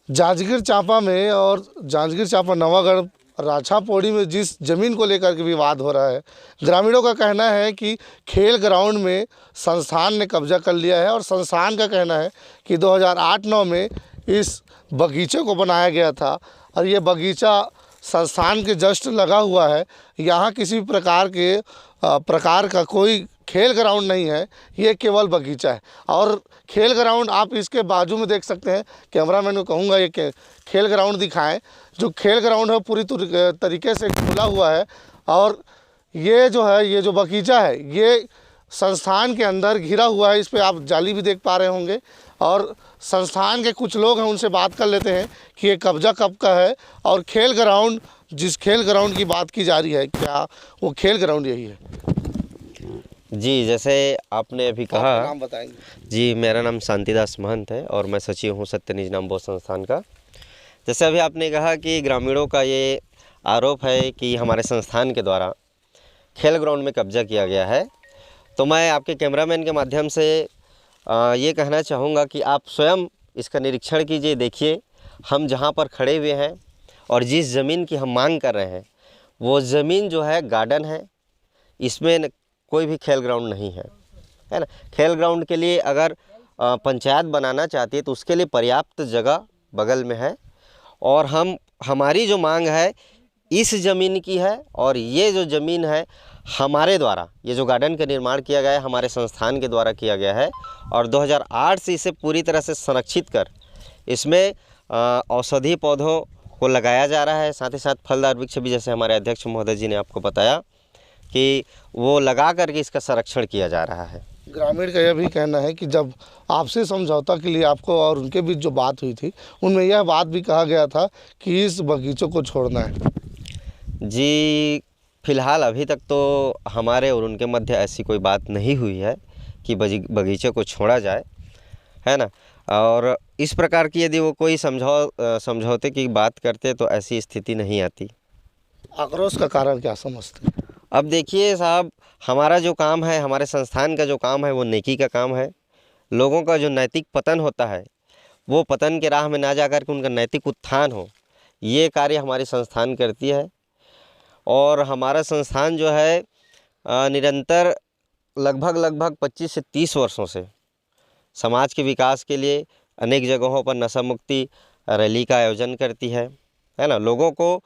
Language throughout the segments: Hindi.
जांजगीर चांपा में और जांजगीर चांपा नवागढ़ राछा पौड़ी में जिस ज़मीन को लेकर के विवाद हो रहा है, ग्रामीणों का कहना है कि खेल ग्राउंड में संस्थान ने कब्जा कर लिया है और संस्थान का कहना है कि 2008-9 में इस बगीचे को बनाया गया था और ये बगीचा संस्थान के जस्ट लगा हुआ है। यहाँ किसी प्रकार का कोई खेल ग्राउंड नहीं है, ये केवल बगीचा है। और खेल ग्राउंड आप इसके बाजू में देख सकते हैं। कैमरामैन को कहूँगा ये खेल ग्राउंड दिखाएं। जो खेल ग्राउंड है पूरी तरीके से खुला हुआ है और ये जो बगीचा है ये संस्थान के अंदर घिरा हुआ है। इस पर आप जाली भी देख पा रहे होंगे और संस्थान के कुछ लोग हैं, उनसे बात कर लेते हैं कि ये कब्जा कब का है और खेल ग्राउंड, जिस खेल ग्राउंड की बात की जा रही है, क्या वो खेल ग्राउंड यही है? जी, जैसे आपने अभी कहा, नाम बताएंगे? जी, मेरा नाम शांतिदास महंत है और मैं सचिव हूँ सत्यनिज नामबोध संस्थान का। जैसे अभी आपने कहा कि ग्रामीणों का ये आरोप है कि हमारे संस्थान के द्वारा खेल ग्राउंड में कब्जा किया गया है, तो मैं आपके कैमरामैन के माध्यम से ये कहना चाहूँगा कि आप स्वयं इसका निरीक्षण कीजिए। देखिए, हम जहाँ पर खड़े हुए हैं और जिस ज़मीन की हम मांग कर रहे हैं वो ज़मीन जो है गार्डन है, इसमें कोई भी खेल ग्राउंड नहीं है, है ना। खेल ग्राउंड के लिए अगर पंचायत बनाना चाहती है तो उसके लिए पर्याप्त जगह बगल में है और हमारी जो मांग है इस ज़मीन की है और ये जो ज़मीन है हमारे द्वारा, ये जो गार्डन का निर्माण किया गया है हमारे संस्थान के द्वारा किया गया है और 2008 से इसे पूरी तरह से संरक्षित कर इसमें औषधि पौधों को लगाया जा रहा है। साथ ही साथ फलदार वृक्ष भी, जैसे हमारे अध्यक्ष महोदय जी ने आपको बताया कि वो लगा करके इसका संरक्षण किया जा रहा है। ग्रामीण का यह भी कहना है कि जब आपसे समझौता के लिए आपको और उनके बीच जो बात हुई थी उनमें यह बात भी कहा गया था कि इस बगीचों को छोड़ना है। जी, फ़िलहाल अभी तक तो हमारे और उनके मध्य ऐसी कोई बात नहीं हुई है कि बगीचे को छोड़ा जाए, है ना। और इस प्रकार की यदि वो कोई समझौते की बात करते तो ऐसी स्थिति नहीं आती। आक्रोश का कारण क्या समझते हैं? अब देखिए साहब, हमारा जो काम है, हमारे संस्थान का जो काम है वो नेकी का काम है। लोगों का जो नैतिक पतन होता है वो पतन के राह में ना जाकर के उनका नैतिक उत्थान हो, ये कार्य हमारी संस्थान करती है। और हमारा संस्थान जो है निरंतर लगभग 25 से 30 वर्षों से समाज के विकास के लिए अनेक जगहों पर नशा मुक्ति रैली का आयोजन करती है ना। लोगों को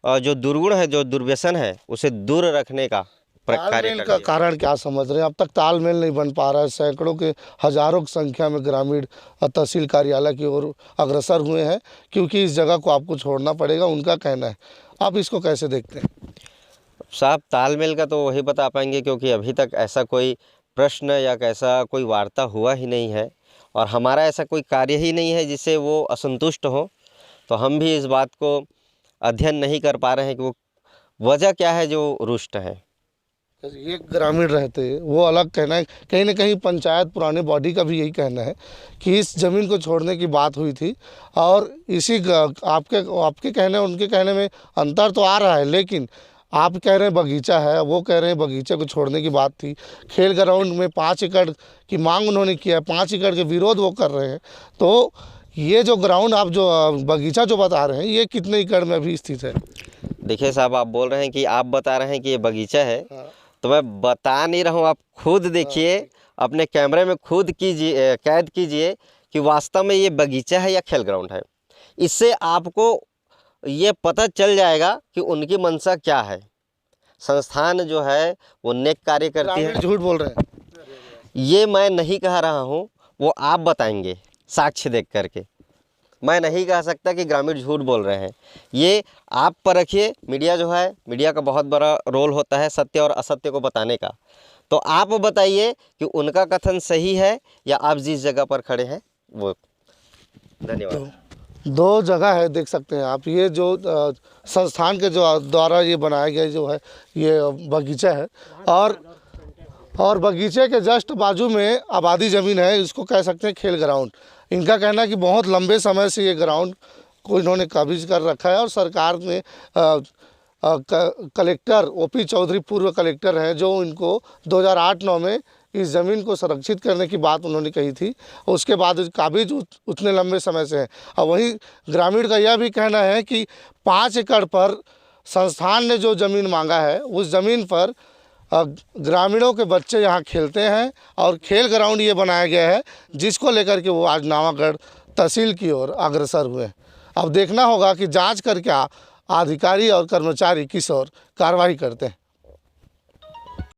जो दुर्गुण है, जो दुर्व्यसन है, उसे दूर रखने का तालमेल का कारण क्या समझ रहे हैं? अब तक तालमेल नहीं बन पा रहा है। सैकड़ों के, हजारों की संख्या में ग्रामीण तहसील कार्यालय की ओर अग्रसर हुए हैं क्योंकि इस जगह को आपको छोड़ना पड़ेगा, उनका कहना है। आप इसको कैसे देखते हैं? साहब, तालमेल का तो वही बता पाएंगे क्योंकि अभी तक ऐसा कोई प्रश्न या ऐसा कोई वार्ता हुआ ही नहीं है और हमारा ऐसा कोई कार्य ही नहीं है जिससे वो असंतुष्ट हो। तो हम भी इस बात को अध्ययन नहीं कर पा रहे हैं कि वो वजह क्या है जो रुष्ट है। ये ग्रामीण रहते वो अलग कहना है, कहीं ना कहीं पंचायत पुराने बॉडी का भी यही कहना है कि इस ज़मीन को छोड़ने की बात हुई थी और इसी आपके कहने उनके कहने में अंतर तो आ रहा है, लेकिन आप कह रहे हैं बगीचा है, वो कह रहे हैं बगीचे को छोड़ने की बात थी। खेल ग्राउंड में 5 एकड़ की मांग उन्होंने किया है, 5 एकड़ के विरोध वो कर रहे हैं। तो ये जो ग्राउंड आप जो बगीचा जो बता रहे हैं ये कितने एकड़ में अभी स्थित है? देखिए साहब, आप बोल रहे हैं कि आप बता रहे हैं कि ये बगीचा है, तो मैं बता नहीं रहा हूँ, आप खुद देखिए, अपने कैमरे में खुद कीजिए, कैद कीजिए कि वास्तव में ये बगीचा है या खेल ग्राउंड है। इससे आपको ये पता चल जाएगा कि उनकी मंशा क्या है। संस्थान जो है वो नेक कार्य करती है। झूठ बोल रहे हैं ये मैं नहीं कह रहा हूँ, वो आप बताएंगे साक्ष्य देख करके। मैं नहीं कह सकता कि ग्रामीण झूठ बोल रहे हैं। ये आप पर रखिए। मीडिया जो है, मीडिया का बहुत बड़ा रोल होता है सत्य और असत्य को बताने का। तो आप बताइए कि उनका कथन सही है या आप जिस जगह पर खड़े हैं वो। धन्यवाद। दो जगह है, देख सकते हैं आप। ये जो संस्थान के जो द्वारा ये बनाया गया जो है ये बगीचा है और बगीचे के जस्ट बाजू में आबादी ज़मीन है, इसको कह सकते हैं खेल ग्राउंड। इनका कहना है कि बहुत लंबे समय से ये ग्राउंड को इन्होंने कब्ज कर रखा है और सरकार ने कलेक्टर ओपी चौधरी पूर्व कलेक्टर हैं जो इनको 2008-9 में इस ज़मीन को संरक्षित करने की बात उन्होंने कही थी। उसके बाद काबिज उतने लंबे समय से है। और वहीं ग्रामीण का यह भी कहना है कि 5 एकड़ पर संस्थान ने जो ज़मीन मांगा है, उस ज़मीन पर ग्रामीणों के बच्चे यहाँ खेलते हैं और खेल ग्राउंड ये बनाया गया है, जिसको लेकर के वो आज नवागढ़ तहसील की ओर अग्रसर हुए। अब देखना होगा कि जांच करके अधिकारी और कर्मचारी किस ओर कार्रवाई करते हैं।